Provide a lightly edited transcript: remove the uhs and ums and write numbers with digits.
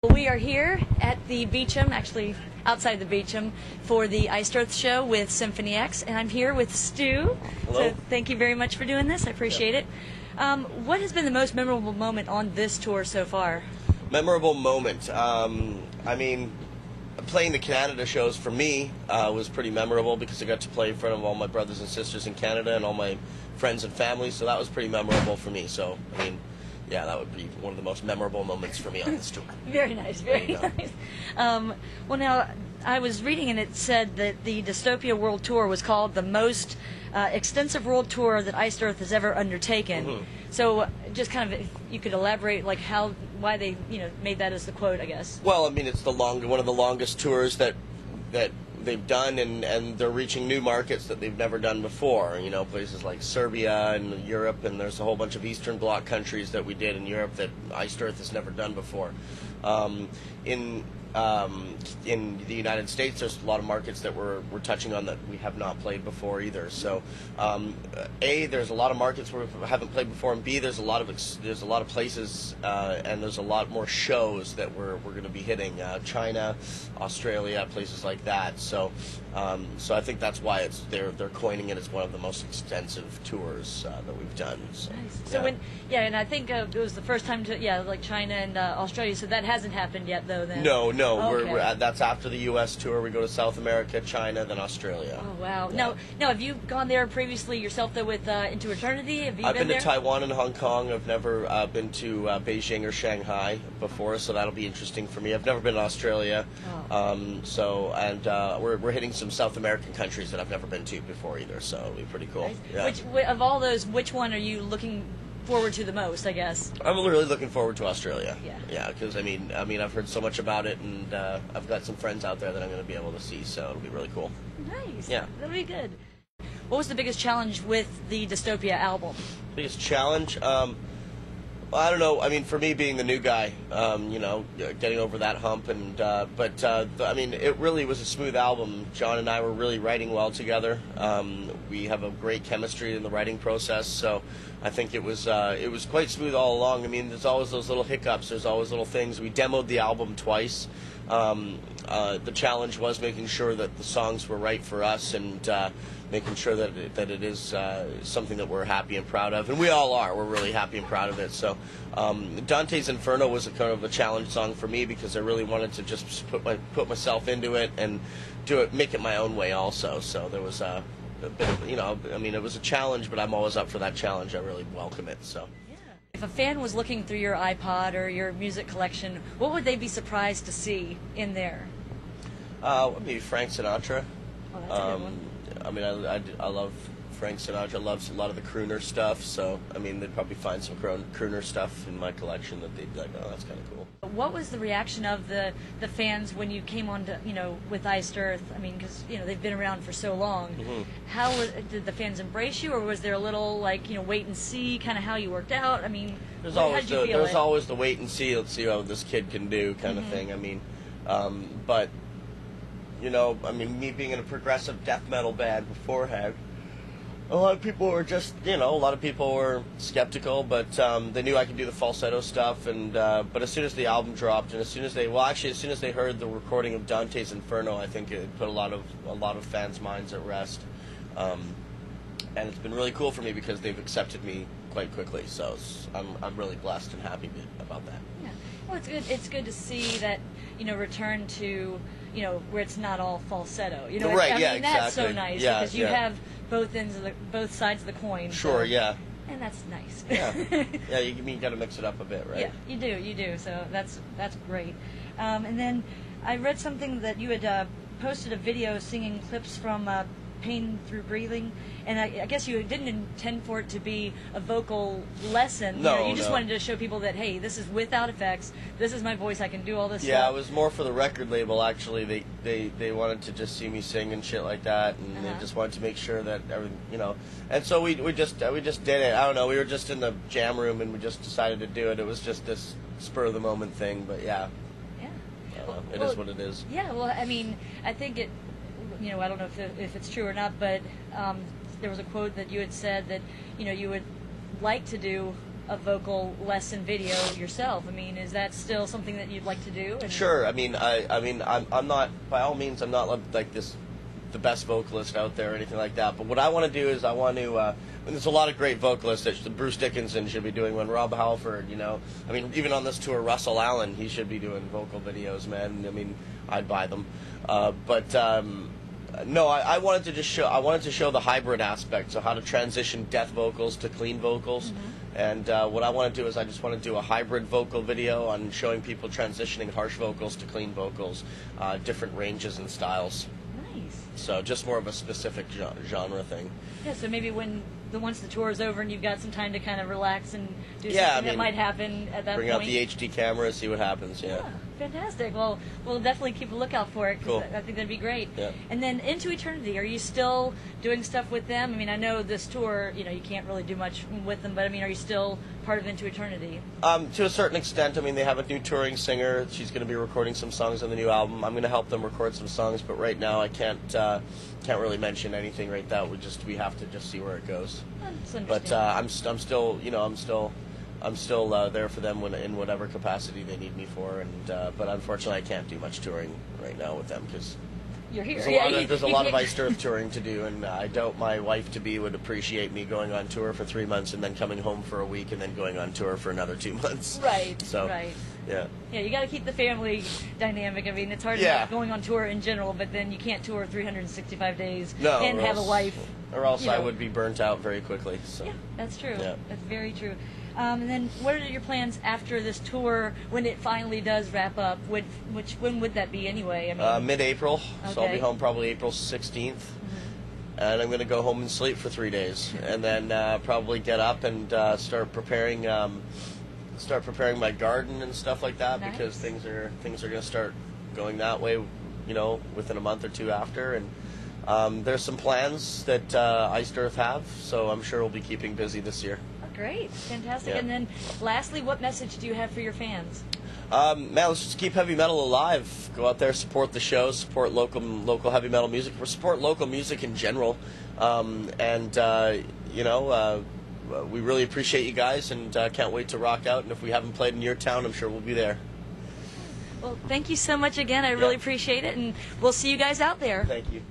We are here at the Beecham, actually outside the Beecham, for the Iced Earth show with Symphony X, and I'm here with Stu. Hello. So thank you very much for doing this. I appreciate it. What has been the most memorable moment on this tour so far? Memorable moment. I mean, playing the Canada shows for me was pretty memorable because I got to play in front of all my brothers and sisters in Canada and all my friends and family, so that was pretty memorable for me. So, I mean, yeah, that would be one of the most memorable moments for me on this tour. Very nice, very nice. Well, now, I was reading and it said that the Dystopia World Tour was called the most extensive world tour that Iced Earth has ever undertaken. Mm-hmm. So, just kind of, if you could elaborate, like why they, made that as the quote, I guess. Well, I mean, it's one of the longest tours that they've done, and they're reaching new markets that they've never done before. You know, places like Serbia and Europe, and there's a whole bunch of Eastern Bloc countries that we did in Europe that Iced Earth has never done before. In the United States, there's a lot of markets that we're touching on that we have not played before either. So, A, there's a lot of markets where we haven't played before, and B, there's a lot of places and there's a lot more shows that we're going to be hitting. China, Australia, places like that. So I think that's why they're coining it as one of the most extensive tours that we've done. So, nice. So and I think it was the first time to like China and Australia. So that hasn't happened yet, though. Then no, oh, okay. That's after the U.S. tour. We go to South America, China, then Australia. Oh wow! Yeah. Now, have you gone there previously yourself, though, with Into Eternity? Have you I've been there? to Taiwan and Hong Kong. I've never been to Beijing or Shanghai before, so that'll be interesting for me. I've never been to Australia, we're hitting some South American countries that I've never been to before either, so it'll be pretty cool. Nice. Yeah. Of all those, which one are you looking forward to the most, I guess? I'm really looking forward to Australia. Yeah. Because I mean, I've heard so much about it, and I've got some friends out there that I'm going to be able to see, so it'll be really cool. Nice. Yeah. That'll be good. What was the biggest challenge with the Dystopia album? Biggest challenge? I don't know. I mean, for me, being the new guy, getting over that hump, I mean, it really was a smooth album. John and I were really writing well together. We have a great chemistry in the writing process, so I think it was quite smooth all along. I mean, there's always those little hiccups. There's always little things. We demoed the album twice. The challenge was making sure that the songs were right for us and making sure that it is something that we're happy and proud of, and we all are. We're really happy and proud of it. So, Dante's Inferno was a kind of a challenge song for me because I really wanted to just put myself into it and make it my own way also. So there was a bit of, it was a challenge, but I'm always up for that challenge. I really welcome it. So. If a fan was looking through your iPod or your music collection, what would they be surprised to see in there? Maybe Frank Sinatra. Oh, that's a good one. I mean, I love Frank Sinatra. Loves a lot of the crooner stuff. So, I mean, they'd probably find some crooner stuff in my collection that they'd be like, oh, that's kind of cool. What was the reaction of the fans when you came on to, with Iced Earth? I mean, because, they've been around for so long. Mm-hmm. How did the fans embrace you, or was there a little, wait and see kind of how you worked out? I mean, how did you feel? There's always the wait and see. Let's see how this kid can do kind of thing. I mean, but... me being in a progressive death metal band beforehand, a lot of people were skeptical, but they knew I could do the falsetto stuff. And but as soon as the album dropped, and as soon as they heard the recording of Dante's Inferno, I think it put a lot of fans' minds at rest. And it's been really cool for me because they've accepted me quite quickly. So I'm really blessed and happy about that. Yeah. Well, it's good to see that return to where it's not all falsetto. Right? I mean, that's so exactly. nice because you yeah. have both sides of the coin. Sure. So, yeah. And that's nice. Yeah. Yeah. You got to mix it up a bit, right? Yeah, you do. So that's great. And then I read something that you had posted a video singing clips from Pain Through Breathing, and I guess you didn't intend for it to be a vocal lesson. No, you just no. wanted to show people that, hey, this is without effects. This is my voice. I can do all this Yeah, stuff. it was more for the record label, actually. They wanted to just see me sing and shit like that, and they just wanted to make sure that everything, And so we just did it. I don't know. We were just in the jam room, and we just decided to do it. It was just this spur of the moment thing, but yeah. Yeah. It is what it is. Yeah. Well, I mean, I think it. I don't know if it's true or not, but there was a quote that you had said that you would like to do a vocal lesson video yourself. I mean, is that still something that you'd like to do? And Sure. I mean, I'm not, by all means, I'm not like the best vocalist out there or anything like that. But what I want to do is I want to. And there's a lot of great vocalists that Bruce Dickinson should be doing one. Rob Halford, you know. I mean, even on this tour, Russell Allen, he should be doing vocal videos, man. I mean, I'd buy them. No, I wanted to just show. I wanted to show the hybrid aspect, so how to transition death vocals to clean vocals. And what I want to do is I just want to do a hybrid vocal video on showing people transitioning harsh vocals to clean vocals, different ranges and styles. Nice. So just more of a specific genre thing. Yeah, so maybe once the tour is over and you've got some time to kind of relax and do Yeah, something that might happen at that Bring point. out the HD camera, see what happens. Yeah. Fantastic. Well, we'll definitely keep a lookout for it, because Cool. I think that'd be great. Yeah. And then Into Eternity, are you still doing stuff with them? I mean, I know this tour, you can't really do much with them, but I mean, are you still part of Into Eternity? To a certain extent. I mean, they have a new touring singer. She's going to be recording some songs on the new album. I'm going to help them record some songs, but right now I can't really mention anything right now. We have to just see where it goes. That's But understandable. I'm still there for them in whatever capacity they need me for. And but unfortunately, I can't do much touring right now with them because You're here. there's a lot of Iced Earth touring to do, and I doubt my wife-to-be would appreciate me going on tour for 3 months and then coming home for a week and then going on tour for another 2 months. Right. So, right. Yeah. Yeah, you got to keep the family dynamic. I mean, it's hard Yeah. enough going on tour in general, but then you can't tour 365 days No, and or have a else- wife. Or else you I know. would be burnt out very quickly. So. Yeah, that's true. Yeah. That's very true. And then, what are your plans after this tour when it finally does wrap up? When would that be anyway? I mean, Mid-April, so I'll be Okay. home probably April 16th. And I'm going to go home and sleep for 3 days, and then probably get up and start preparing my garden and stuff like that, Nice. because things are going to start going that way, within a month or two after. And there's some plans that Iced Earth have, so I'm sure we'll be keeping busy this year. oh, great, fantastic. Yeah. And then, lastly, what message do you have for your fans? Man, let's just keep heavy metal alive. Go out there, support the show, support local heavy metal music, or support local music in general. We really appreciate you guys, and can't wait to rock out. And if we haven't played in your town, I'm sure we'll be there. Well, thank you so much again. I really appreciate it, and we'll see you guys out there. Thank you.